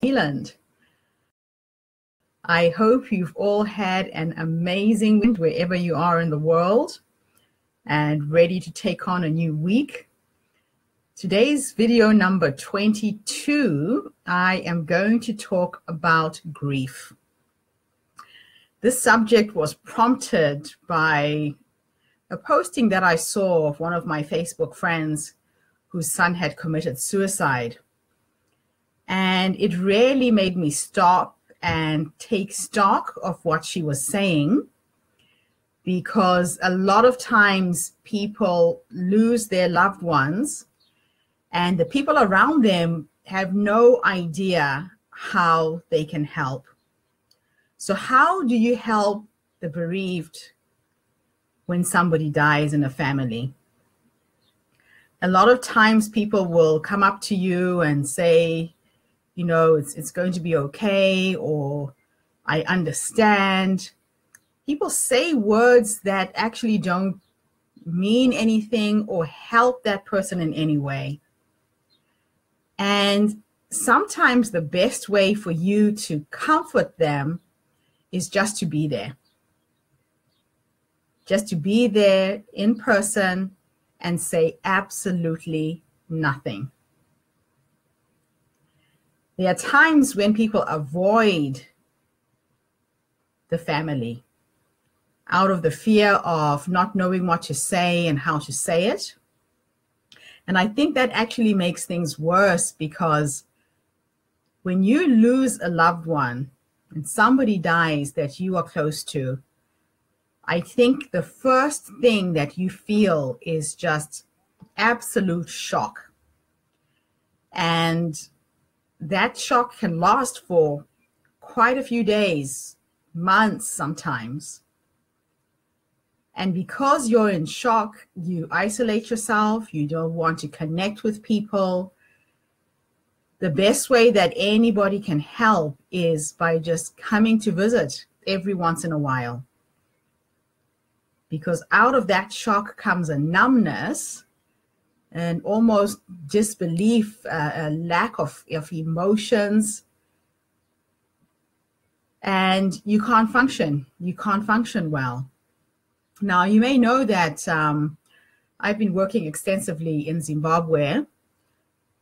Zealand. I hope you've all had an amazing week wherever you are in the world and ready to take on a new week. Today's video number 22, I am going to talk about grief. This subject was prompted by a posting that I saw of one of my Facebook friends whose son had committed suicide. And it really made me stop and take stock of what she was saying, because a lot of times people lose their loved ones and the people around them have no idea how they can help. So how do you help the bereaved when somebody dies in a family? A lot of times people will come up to you and say, you know, it's going to be okay, or I understand. People say words that actually don't mean anything or help that person in any way. And sometimes the best way for you to comfort them is just to be there. Just to be there in person and say absolutely nothing. There are times when people avoid the family out of the fear of not knowing what to say and how to say it. And I think that actually makes things worse, because when you lose a loved one and somebody dies that you are close to, I think the first thing that you feel is just absolute shock. And that shock can last for quite a few days, months sometimes. And because you're in shock, you isolate yourself, you don't want to connect with people. The best way that anybody can help is by just coming to visit every once in a while. Because out of that shock comes a numbness and almost disbelief, a lack of emotions. And you can't function. You can't function well. Now, you may know that I've been working extensively in Zimbabwe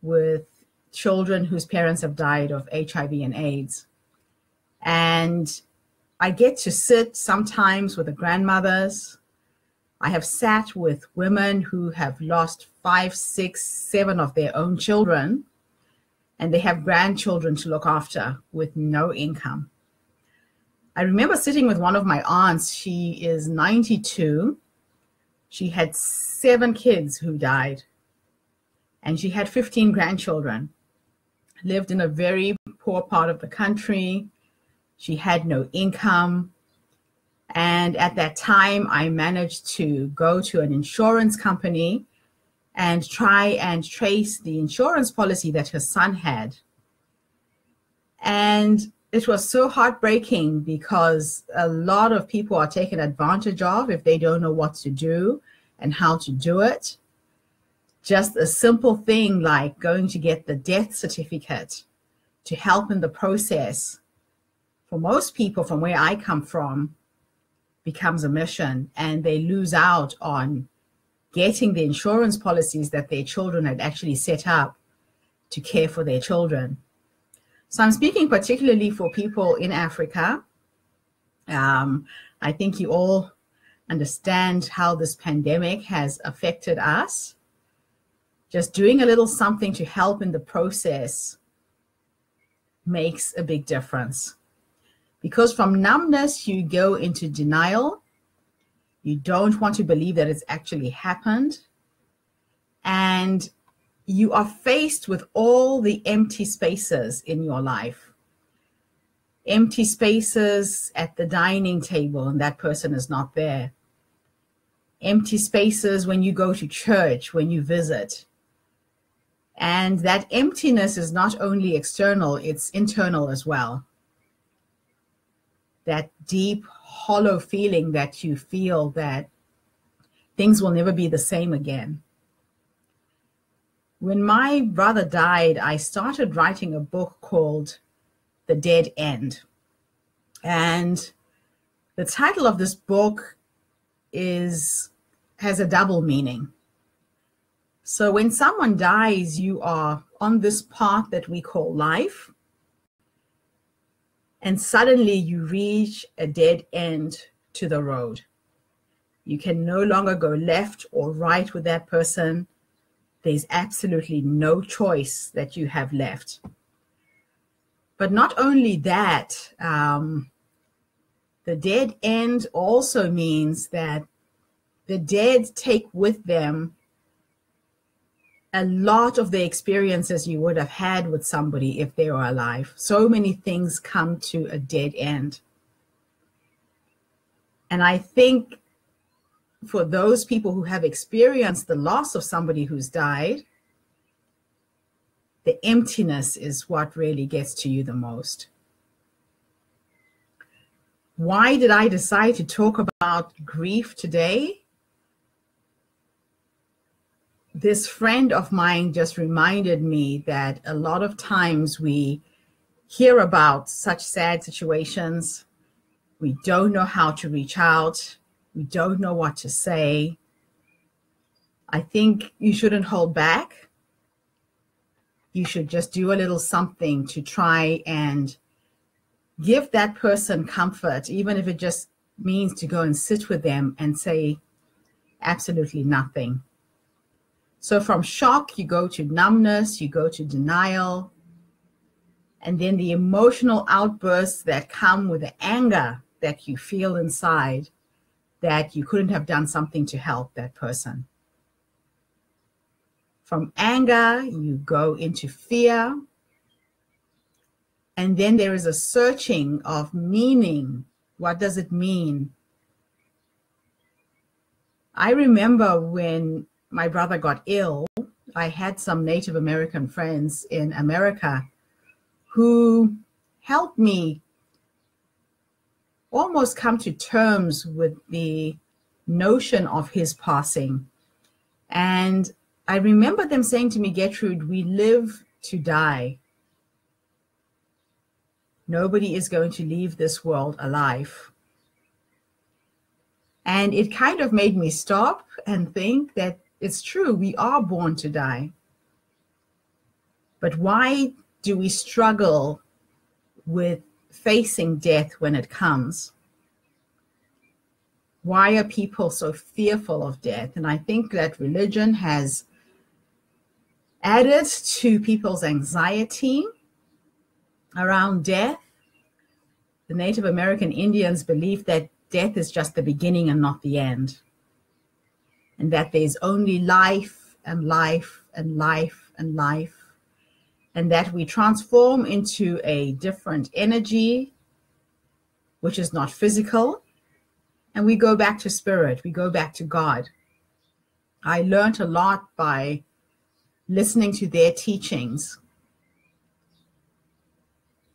with children whose parents have died of HIV and AIDS. And I get to sit sometimes with the grandmothers. I have sat with women who have lost 5, 6, 7 of their own children, and they have grandchildren to look after with no income. I remember sitting with one of my aunts. She is 92. She had 7 kids who died, and she had 15 grandchildren. Lived in a very poor part of the country. She had no income. And at that time, I managed to go to an insurance company and try and trace the insurance policy that her son had. And it was so heartbreaking, because a lot of people are taken advantage of if they don't know what to do and how to do it. Just a simple thing like going to get the death certificate to help in the process, for most people from where I come from, becomes a mission, and they lose out on getting the insurance policies that their children had actually set up to care for their children. So I'm speaking particularly for people in Africa. I think you all understand how this pandemic has affected us. Just doing a little something to help in the process makes a big difference. Because from numbness, you go into denial. You don't want to believe that it's actually happened. And you are faced with all the empty spaces in your life. Empty spaces at the dining table and that person is not there. Empty spaces when you go to church, when you visit. And that emptiness is not only external, it's internal as well. That deep, hollow feeling that you feel that things will never be the same again. When my brother died, I started writing a book called The Dead End. And the title of this book has a double meaning. So when someone dies, you are on this path that we call life, and suddenly you reach a dead end to the road. You can no longer go left or right with that person. There's absolutely no choice that you have left. But not only that, the dead end also means that the dead take with them a lot of the experiences you would have had with somebody if they were alive. So many things come to a dead end. And I think for those people who have experienced the loss of somebody who's died, the emptiness is what really gets to you the most. Why did I decide to talk about grief today? This friend of mine just reminded me that a lot of times we hear about such sad situations. We don't know how to reach out. We don't know what to say. I think you shouldn't hold back. You should just do a little something to try and give that person comfort, even if it just means to go and sit with them and say absolutely nothing. So from shock, you go to numbness, you go to denial, and then the emotional outbursts that come with the anger that you feel inside that you couldn't have done something to help that person. From anger, you go into fear, and then there is a searching of meaning. What does it mean? I remember when my brother got ill, I had some Native American friends in America who helped me almost come to terms with the notion of his passing. And I remember them saying to me, Gertrude, we live to die. Nobody is going to leave this world alive. And it kind of made me stop and think that it's true, we are born to die. But why do we struggle with facing death when it comes? Why are people so fearful of death? And I think that religion has added to people's anxiety around death. The Native American Indians believe that death is just the beginning and not the end, and that there's only life and life and life and life, and that we transform into a different energy, which is not physical, and we go back to spirit, we go back to God. I learned a lot by listening to their teachings.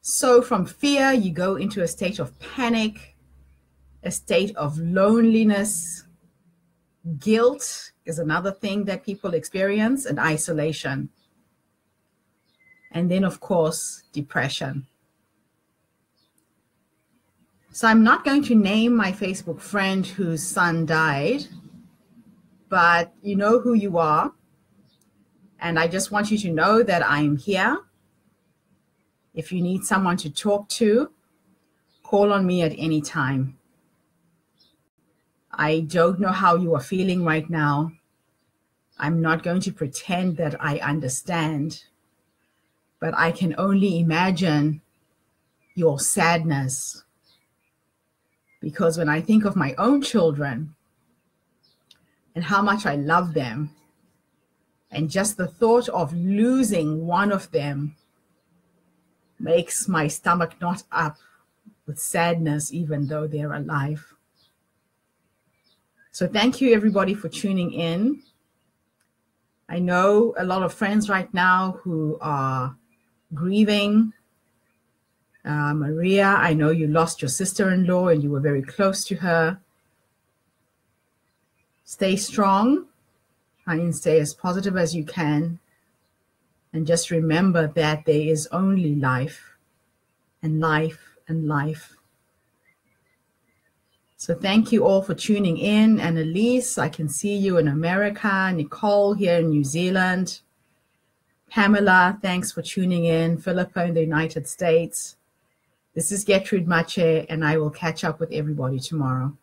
So from fear, you go into a state of panic, a state of loneliness. Guilt is another thing that people experience, and isolation. And then, of course, depression. So I'm not going to name my Facebook friend whose son died, but you know who you are. And I just want you to know that I'm here. If you need someone to talk to, call on me at any time. I don't know how you are feeling right now. I'm not going to pretend that I understand, but I can only imagine your sadness. Because when I think of my own children and how much I love them, and just the thought of losing one of them makes my stomach knot up with sadness, even though they're alive. So thank you, everybody, for tuning in. I know a lot of friends right now who are grieving. Maria, I know you lost your sister-in-law and you were very close to her. Stay strong. Try and stay as positive as you can. And just remember that there is only life and life and life. So thank you all for tuning in. And Elise, I can see you in America. Nicole here in New Zealand. Pamela, thanks for tuning in. Philippa in the United States. This is Gertrude Mache, and I will catch up with everybody tomorrow.